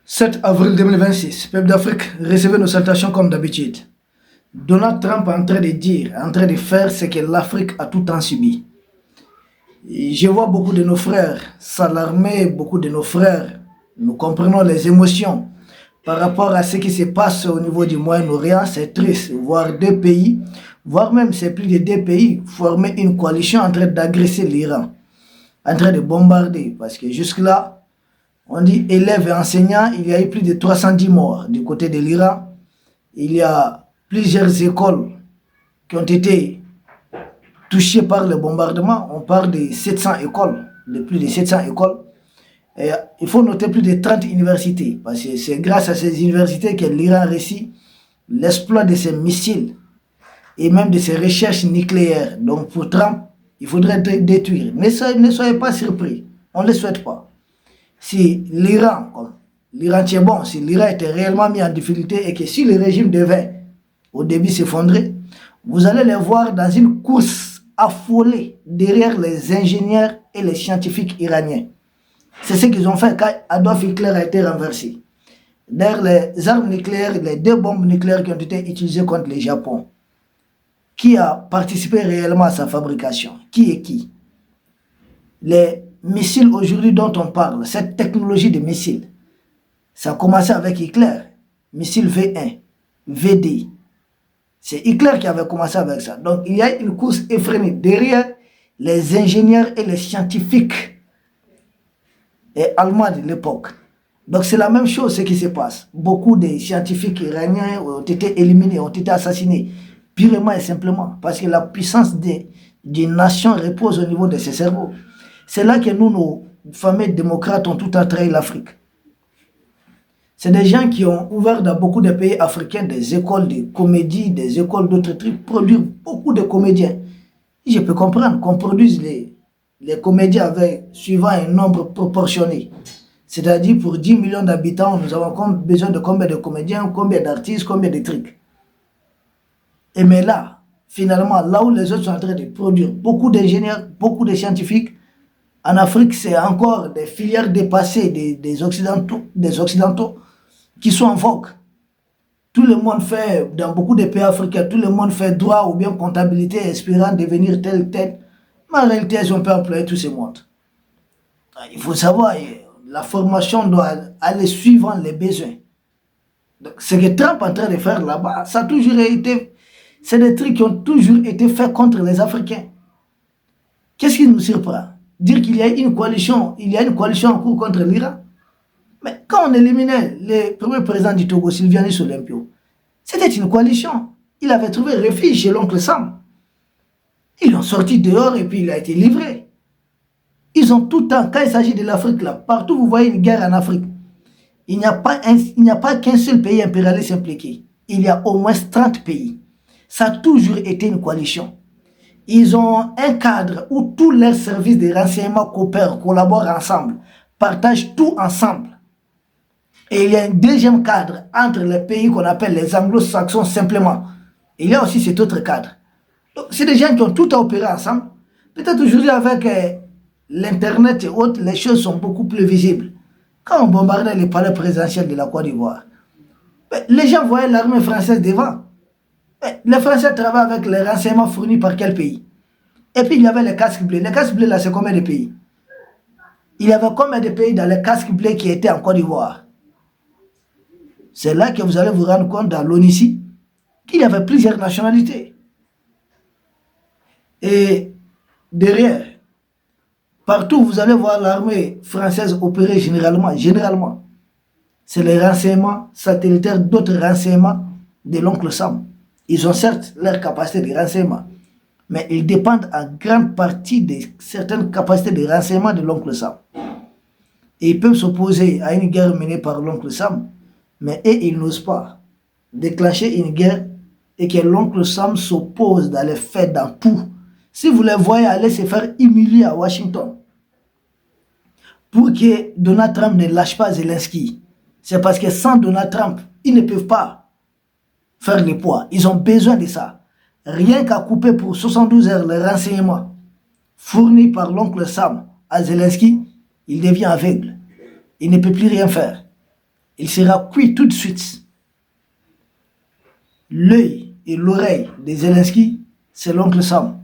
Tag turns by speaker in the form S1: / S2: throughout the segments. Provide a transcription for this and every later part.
S1: 7 avril 2026, peuple d'Afrique, recevez nos salutations comme d'habitude. Donald Trump est en train de dire, en train de faire ce que l'Afrique a tout le temps subi. Et je vois beaucoup de nos frères s'alarmer, beaucoup de nos frères, nous comprenons les émotions par rapport à ce qui se passe au niveau du Moyen-Orient. C'est triste, voir deux pays, voire même c'est plus de deux pays, former une coalition en train d'agresser l'Iran, en train de bombarder, parce que jusque-là, on dit élèves et enseignants, il y a eu plus de 310 morts du côté de l'Iran. Il y a plusieurs écoles qui ont été touchées par le bombardement. On parle de 700 écoles, de plus de 700 écoles. Et il faut noter plus de 30 universités, parce que c'est grâce à ces universités que l'Iran a réussi l'exploit de ses missiles et même de ses recherches nucléaires. Donc pour Trump, il faudrait détruire. Ne soyez pas surpris, on ne le souhaite pas. Si l'Iran, est bon, si l'Iran était réellement mis en difficulté et que si le régime devait au début s'effondrer, vous allez les voir dans une course affolée derrière les ingénieurs et les scientifiques iraniens. C'est ce qu'ils ont fait quand Adolf Hitler a été renversé. D'ailleurs, les armes nucléaires, les deux bombes nucléaires qui ont été utilisées contre le Japon, qui a participé réellement à sa fabrication? Qui est qui? Les missiles aujourd'hui dont on parle, cette technologie de missiles, ça a commencé avec Hitler, missile V1, VD. C'est Hitler qui avait commencé avec ça. Donc il y a une course effrénée derrière les ingénieurs et les scientifiques et allemands de l'époque. Donc c'est la même chose ce qui se passe. Beaucoup de scientifiques iraniens ont été éliminés, ont été assassinés, purement et simplement, parce que la puissance d'une nation repose au niveau de ses cerveaux. C'est là que nous, nos fameux démocrates, ont tout trahi l'Afrique. C'est des gens qui ont ouvert dans beaucoup de pays africains des écoles de comédie, des écoles d'autres trucs, produire beaucoup de comédiens. Je peux comprendre qu'on produise les comédiens suivant un nombre proportionné. C'est-à-dire pour 10 millions d'habitants, nous avons besoin de combien de comédiens, combien d'artistes, combien de trucs. Et mais là, finalement, là où les autres sont en train de produire beaucoup d'ingénieurs, beaucoup de scientifiques, en Afrique, c'est encore des filières dépassées des Occidentaux qui sont en vogue. Tout le monde fait, dans beaucoup de pays africains, tout le monde fait droit ou bien comptabilité, espérant devenir tel. Mais en réalité, ils ont pas employé tous ces mondes. Il faut savoir, la formation doit aller suivant les besoins. Donc, ce que Trump est en train de faire là-bas, ça a toujours été, c'est des trucs qui ont toujours été faits contre les Africains. Qu'est-ce qui nous surprend? Dire qu'il y a une coalition, en cours contre l'Iran. Mais quand on éliminait le premier président du Togo, Sylvianus Olympio, c'était une coalition. Il avait trouvé refuge chez l'oncle Sam. Ils l'ont sorti dehors et puis il a été livré. Ils ont tout le temps, quand il s'agit de l'Afrique, là, partout vous voyez une guerre en Afrique, il n'y a pas qu'un seul pays impérialiste impliqué. Il y a au moins 30 pays. Ça a toujours été une coalition. Ils ont un cadre où tous leurs services de renseignement coopèrent, collaborent ensemble, partagent tout ensemble. Et il y a un deuxième cadre entre les pays qu'on appelle les anglo-saxons simplement. Il y a aussi cet autre cadre. Donc c'est des gens qui ont tout à opérer ensemble. Peut-être aujourd'hui avec l'internet et autres, les choses sont beaucoup plus visibles. Quand on bombardait les palais présidentiels de la Côte d'Ivoire, les gens voyaient l'armée française devant. Les Français travaillent avec les renseignements fournis par quel pays? Et puis il y avait les casques bleus. Les casques bleus là, c'est combien de pays? Il y avait combien de pays dans les casques bleus qui étaient en Côte d'Ivoire? C'est là que vous allez vous rendre compte dans l'ONICI qu'il y avait plusieurs nationalités. Et derrière, partout vous allez voir l'armée française opérer généralement. C'est les renseignements satellitaires, d'autres renseignements de l'oncle Sam. Ils ont certes leur capacité de renseignement, mais ils dépendent en grande partie de certaines capacités de renseignement de l'oncle Sam. Et ils peuvent s'opposer à une guerre menée par l'oncle Sam, mais eux, ils n'osent pas déclencher une guerre et que l'oncle Sam s'oppose dans les faits, dans tout. Si vous les voyez aller se faire humilier à Washington, pour que Donald Trump ne lâche pas Zelensky, c'est parce que sans Donald Trump, ils ne peuvent pas faire le poids. Ils ont besoin de ça. Rien qu'à couper pour 72 heures les renseignements fournis par l'oncle Sam à Zelensky, il devient aveugle. Il ne peut plus rien faire. il sera cuit tout de suite. L'œil et l'oreille de Zelensky, c'est l'oncle Sam.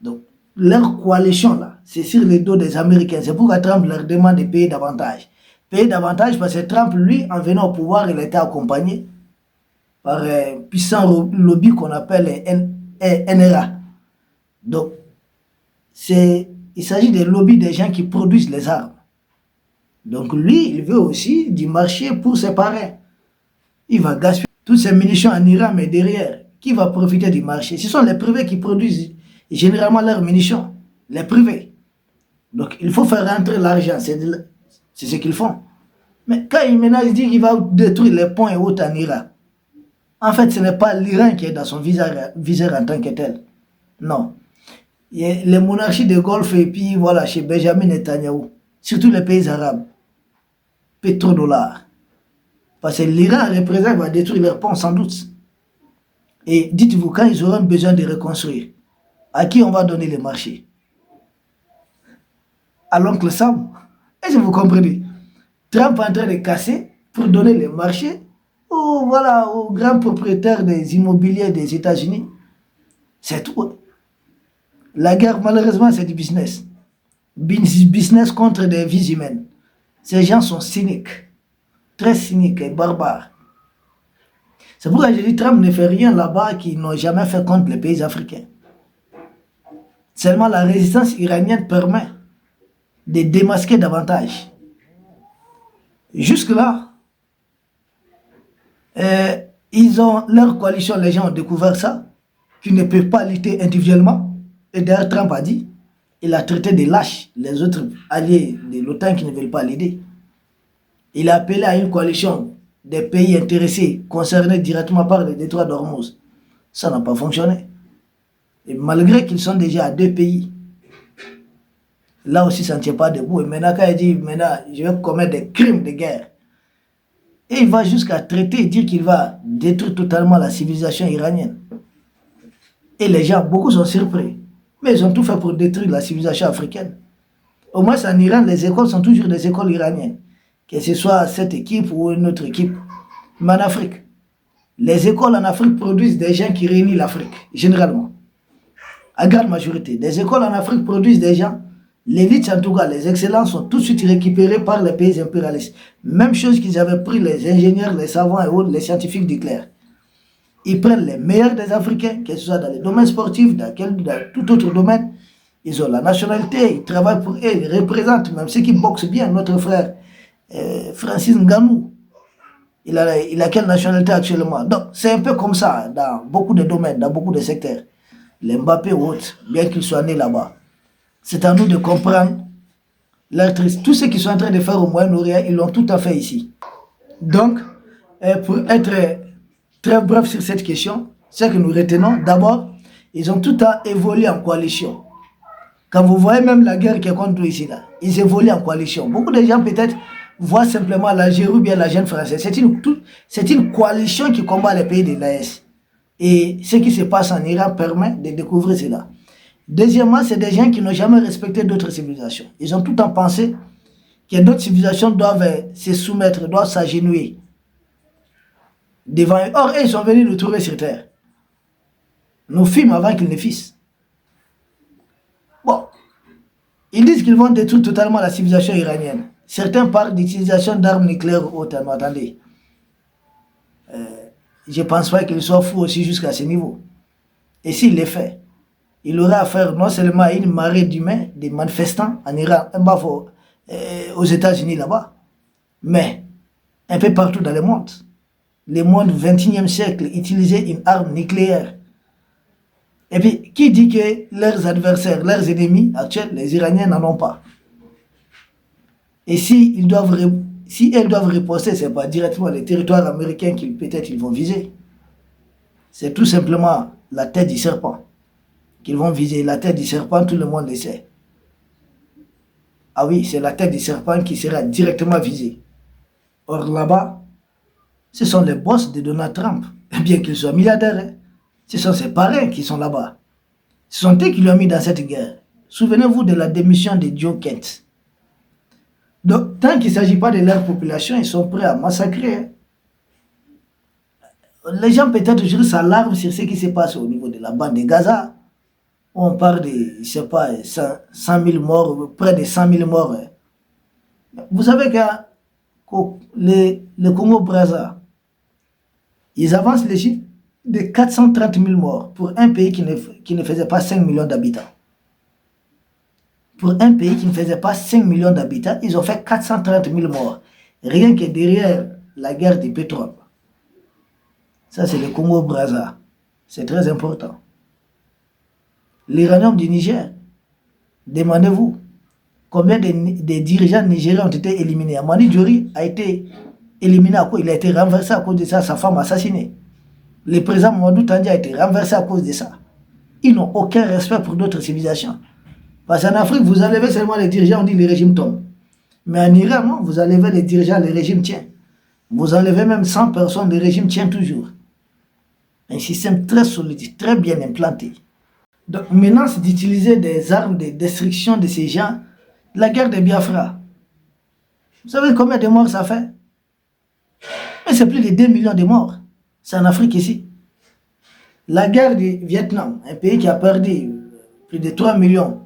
S1: Donc, leur coalition, là, c'est sur les dos des Américains. C'est pourquoi Trump leur demande de payer davantage. Payer davantage parce que Trump, lui, en venant au pouvoir, il était accompagné par un puissant lobby qu'on appelle NRA. Donc, il s'agit des lobbies des gens qui produisent les armes. Donc, lui, il veut aussi du marché pour ses parrains. Il va gaspiller toutes ces munitions en Iran, mais derrière, qui va profiter du marché? Ce sont les privés qui produisent généralement leurs munitions. Les privés. Donc, il faut faire rentrer l'argent. C'est ce qu'ils font. Mais quand il dit qu'il va détruire les ponts et autres en Iran, en fait, ce n'est pas l'Iran qui est dans son viseur en tant que tel. Non. Il y a les monarchies de Golfe et puis voilà, chez Benjamin Netanyahu, surtout les pays arabes, pétrodollars. Parce que l'Iran représente va détruire leurs ponts sans doute. Et dites-vous, quand ils auront besoin de reconstruire, à qui on va donner les marchés? À l'oncle Sam. Est-ce que vous comprenez? Trump est en train de casser pour donner les marchés aux grands propriétaires des immobiliers des États-Unis. C'est tout. La guerre, malheureusement, c'est du business. Business contre des vies humaines. Ces gens sont cyniques. Très cyniques et barbares. C'est pourquoi je dis Trump ne fait rien là-bas qu'ils n'ont jamais fait contre les pays africains. Seulement la résistance iranienne permet de démasquer davantage. Jusque-là, ils ont leur coalition, les gens ont découvert ça, qu'ils ne peuvent pas lutter individuellement. Et d'ailleurs, Trump a dit, il a traité de lâches les autres alliés de l'OTAN qui ne veulent pas l'aider. Il a appelé à une coalition des pays intéressés, concernés directement par le détroit d'Ormuz. Ça n'a pas fonctionné. Et malgré qu'ils sont déjà à 2 pays, là aussi ça ne tient pas debout. Et maintenant, quand il dit, maintenant, je vais commettre des crimes de guerre, et il va jusqu'à traiter et dire qu'il va détruire totalement la civilisation iranienne. Et les gens, beaucoup sont surpris. Mais ils ont tout fait pour détruire la civilisation africaine. Au moins en Iran, les écoles sont toujours des écoles iraniennes. Que ce soit cette équipe ou une autre équipe. Mais en Afrique, les écoles en Afrique produisent des gens qui réunissent l'Afrique, généralement. À grande majorité. Les écoles en Afrique produisent des gens, l'élite en tout cas, les excellents sont tout de suite récupérés par les pays impérialistes. Même chose qu'ils avaient pris les ingénieurs, les savants et autres, les scientifiques d'Hitler. Ils prennent les meilleurs des Africains, que ce soit dans les domaines sportifs, dans tout autre domaine. Ils ont la nationalité, ils travaillent pour eux, ils représentent même ceux qui boxent bien. Notre frère Francis Ngannou, il a quelle nationalité actuellement? Donc c'est un peu comme ça dans beaucoup de domaines, dans beaucoup de secteurs. Les Mbappé ou autres, bien qu'ils soient nés là-bas. C'est à nous de comprendre leur triste. Tout ce qu'ils sont en train de faire au Moyen-Orient, ils l'ont tout à fait ici. Donc, pour être très bref sur cette question, ce que nous retenons, d'abord, ils ont tout à évolué en coalition. Quand vous voyez même la guerre qui est contre nous ici, là, ils évoluent en coalition. Beaucoup de gens peut-être voient simplement l'Algérie ou bien la jeune française. C'est une coalition qui combat les pays de l'AES. Et ce qui se passe en Iran permet de découvrir cela. Deuxièmement, c'est des gens qui n'ont jamais respecté d'autres civilisations. Ils ont tout en pensé que d'autres civilisations doivent se soumettre, doivent s'agenouiller devant eux. Or, ils sont venus nous trouver sur terre. Nous fîmes avant qu'ils ne fissent. Bon, ils disent qu'ils vont détruire totalement la civilisation iranienne. Certains parlent d'utilisation d'armes nucléaires hautes. Attendez. Je ne pense pas qu'il soit fou aussi jusqu'à ce niveau. Et s'il le fait, il aura affaire non seulement à une marée d'humains, des manifestants en Iran, aux États-Unis là-bas, mais un peu partout dans le monde. Le monde du XXIe siècle utilisait une arme nucléaire. Et puis, qui dit que leurs adversaires, leurs ennemis actuels, les Iraniens n'en ont pas? Et si elles doivent riposter, ce n'est pas directement les territoires américains qu'ils peut-être ils vont viser. C'est tout simplement la tête du serpent qu'ils vont viser. La tête du serpent, tout le monde le sait. Ah oui, c'est la tête du serpent qui sera directement visée. Or là-bas, ce sont les boss de Donald Trump, bien qu'il soit milliardaire. Hein. Ce sont ses parrains qui sont là-bas. Ce sont eux qui l'ont mis dans cette guerre. Souvenez-vous de la démission de Joe Kent. Donc, tant qu'il ne s'agit pas de leur population, ils sont prêts à massacrer. Hein. Les gens peut-être aujourd'hui s'alarment sur ce qui se passe au niveau de la bande de Gaza. On parle de, je ne sais pas, 100 000 morts, près de 100 000 morts. Vous savez que le Congo-Brazza, ils avancent les chiffres de 430 000 morts pour un pays qui ne faisait pas 5 millions d'habitants. Pour un pays qui ne faisait pas 5 millions d'habitants, ils ont fait 430 000 morts. Rien que derrière la guerre du pétrole. Ça, c'est le Congo-Brazza. C'est très important. L'uranium du Niger, demandez-vous, combien de dirigeants nigériens ont été éliminés. Amani Diori a été éliminé à cause, il a été renversé à cause de ça, sa femme assassinée. Le président Mamadou Tandja a été renversé à cause de ça. Ils n'ont aucun respect pour d'autres civilisations. Parce qu'en Afrique, vous enlevez seulement les dirigeants, on dit le régime tombe. Mais en Iran, non, vous enlevez les dirigeants, le régime tient. Vous enlevez même 100 personnes, le régime tient toujours. Un système très solide, très bien implanté. Donc, maintenant, c'est d'utiliser des armes de destruction de ces gens. La guerre de Biafra. Vous savez combien de morts ça fait? Mais c'est plus de 2 millions de morts. C'est en Afrique ici. La guerre du Vietnam, un pays qui a perdu plus de 3 millions,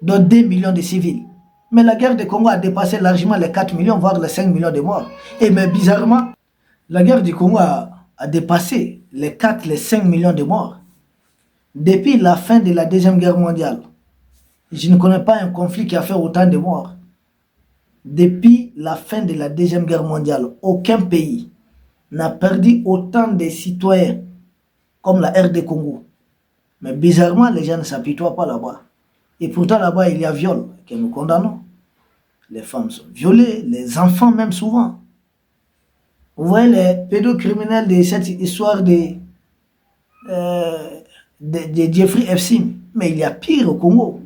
S1: dont 2 millions de civils. Mais la guerre du Congo a dépassé largement les 4 millions, voire les 5 millions de morts. Et mais bizarrement, la guerre du Congo a dépassé les 4, les 5 millions de morts. Depuis la fin de la Deuxième Guerre mondiale, je ne connais pas un conflit qui a fait autant de morts. Depuis la fin de la Deuxième Guerre mondiale, aucun pays n'a perdu autant de citoyens comme la RD Congo. Mais bizarrement, les gens ne s'apitoient pas là-bas. Et pourtant, là-bas, il y a viol que nous condamnons. Les femmes sont violées, les enfants même souvent. Vous voyez les pédocriminels de cette histoire de Jeffrey Epstein. Mais il y a pire au Congo.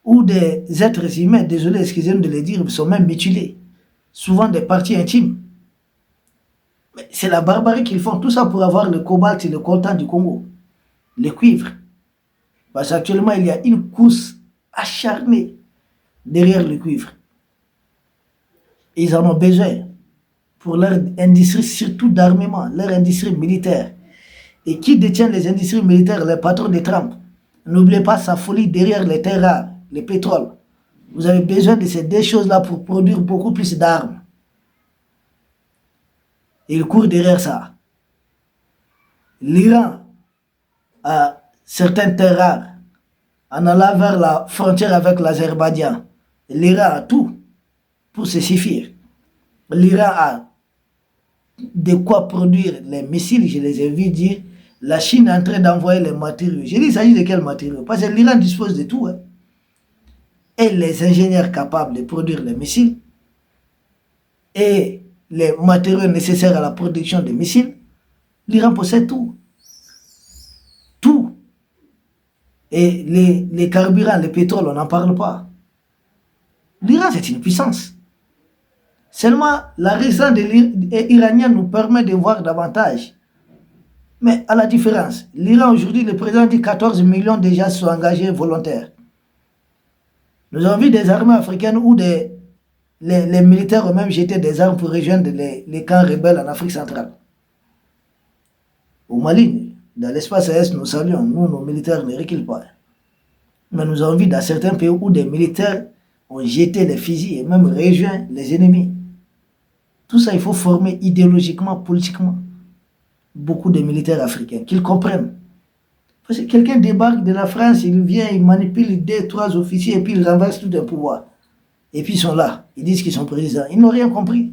S1: Où des êtres humains, désolé, excusez-moi de le dire, sont même mutilés. Souvent des parties intimes. Mais c'est la barbarie qu'ils font. Tout ça pour avoir le cobalt et le coltan du Congo. Le cuivre. Parce qu'actuellement, il y a une course acharnée derrière le cuivre. Ils en ont besoin pour leur industrie, surtout d'armement, leur industrie militaire. Et qui détient les industries militaires? Les patrons de Trump. N'oubliez pas sa folie derrière les terres rares, le pétrole. Vous avez besoin de ces deux choses-là pour produire beaucoup plus d'armes. Et ils courent derrière ça. L'Iran a certaines terres rares. En allant vers la frontière avec l'Azerbaïdjan, l'Iran a tout pour se suffire. L'Iran a de quoi produire les missiles, je les ai vus dire. La Chine est en train d'envoyer les matériaux. Je dis, il s'agit de quels matériaux? Parce que l'Iran dispose de tout. Hein. Et les ingénieurs capables de produire les missiles et les matériaux nécessaires à la production des missiles, l'Iran possède tout. Tout. Et les carburants, le pétrole, on n'en parle pas. L'Iran, c'est une puissance. Seulement, la résistance iranienne nous permet de voir davantage. Mais à la différence, l'Iran aujourd'hui, le président dit 14 millions déjà sont engagés volontaires. Nous avons vu des armées africaines où les militaires ont même jeté des armes pour rejoindre les camps rebelles en Afrique centrale. Au Mali, dans l'espace est, nous saluons, nous, nos militaires ne reculent pas. Mais nous avons vu dans certains pays où des militaires ont jeté les fusils et même rejoint les ennemis. Tout ça, il faut former idéologiquement, politiquement beaucoup de militaires africains, qu'ils comprennent. Parce que quelqu'un débarque de la France, il vient, il manipule 2, 3 officiers et puis il renverse tout un pouvoir. Et puis ils sont là, ils disent qu'ils sont présidents. Ils n'ont rien compris.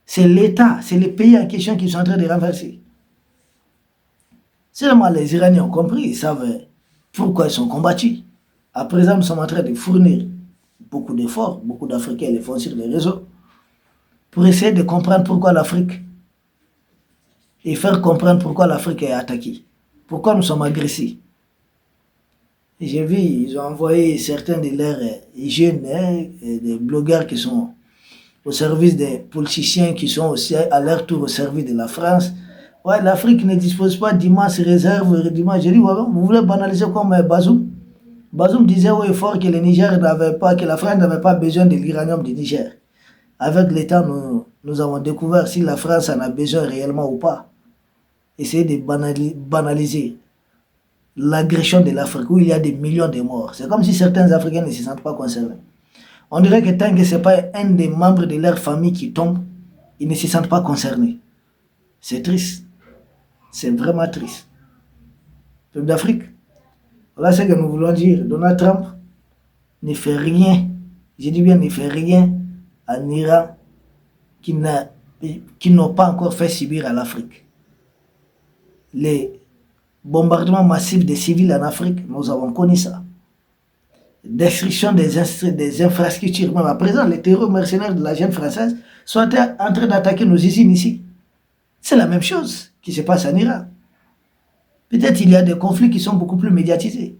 S1: C'est l'État, c'est les pays en question qui sont en train de renverser. Seulement les Iraniens ont compris, ils savent pourquoi ils sont combattus. À présent, nous sommes en train de fournir beaucoup d'efforts, beaucoup d'Africains les font sur les réseaux, pour essayer de comprendre pourquoi l'Afrique, et faire comprendre pourquoi l'Afrique est attaquée, pourquoi nous sommes agressés. J'ai vu, ils ont envoyé certains de leurs jeunes, des blogueurs qui sont au service des politiciens, qui sont aussi à leur tour au service de la France. Ouais, l'Afrique ne dispose pas d'immenses réserves. J'ai dit, ouais, vous voulez banaliser comme Bazoum? Bazoum disait haut et fort que le Niger n'avait pas, que la France n'avait pas besoin de l'uranium du Niger. Avec le temps, nous avons découvert si la France en a besoin réellement ou pas. Essayer de banaliser l'agression de l'Afrique où il y a des millions de morts. C'est comme si certains Africains ne se sentent pas concernés. On dirait que tant que ce n'est pas un des membres de leur famille qui tombe, ils ne se sentent pas concernés. C'est triste. C'est vraiment triste. Peuple d'Afrique, voilà ce que nous voulons dire. Donald Trump ne fait rien, je dis bien ne fait rien en Iran qui n'ont pas encore fait subir à l'Afrique. Les bombardements massifs des civils en Afrique, nous avons connu ça. Destruction des infrastructures. Même à présent, les terreurs mercenaires de la jeune française sont en train d'attaquer nos usines ici. C'est la même chose qui se passe en Iran. Peut-être il y a des conflits qui sont beaucoup plus médiatisés.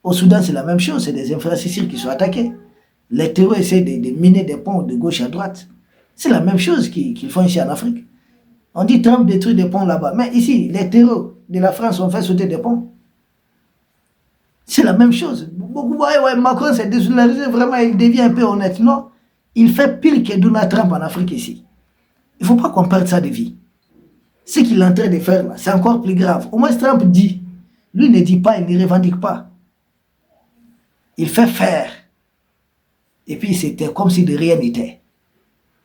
S1: Au Soudan, c'est la même chose, c'est des infrastructures qui sont attaquées. Les terroristes essaient de miner des ponts de gauche à droite. C'est la même chose qu'ils font ici en Afrique. On dit Trump détruit des ponts là-bas. Mais ici, les terroristes de la France ont fait sauter des ponts. C'est la même chose. Macron s'est désolarisé, vraiment, il devient un peu honnête. Non, il fait pire que Donald Trump en Afrique ici. Il ne faut pas qu'on perde ça de vie. Ce qu'il est en train de faire là, c'est encore plus grave. Au moins Trump dit. Lui ne dit pas, il ne revendique pas. Il fait faire. Et puis c'était comme si de rien n'était.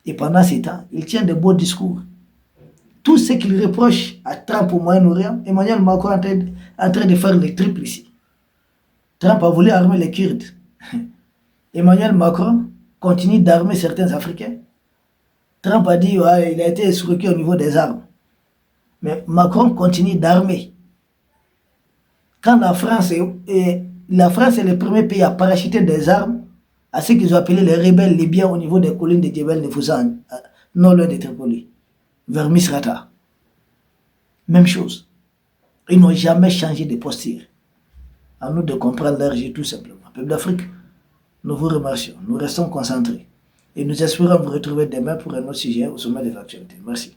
S1: Et pendant ce temps, il tient de beaux discours. Tout ce qu'il reproche à Trump au Moyen-Orient, Emmanuel Macron est en train de faire le triple ici. Trump a voulu armer les Kurdes. Emmanuel Macron continue d'armer certains Africains. Trump a dit ouais, il a été escroqué au niveau des armes. Mais Macron continue d'armer. Quand la France est le premier pays à parachuter des armes à ceux qu'ils ont appelés les rebelles libyens au niveau des collines de Djebel Nefousan, non loin de Tripoli, vers Misrata. Même chose. Ils n'ont jamais changé de posture. À nous de comprendre leur jeu tout simplement. Peuple d'Afrique, nous vous remercions. Nous restons concentrés. Et nous espérons vous retrouver demain pour un autre sujet au sommet de l'actualité. Merci.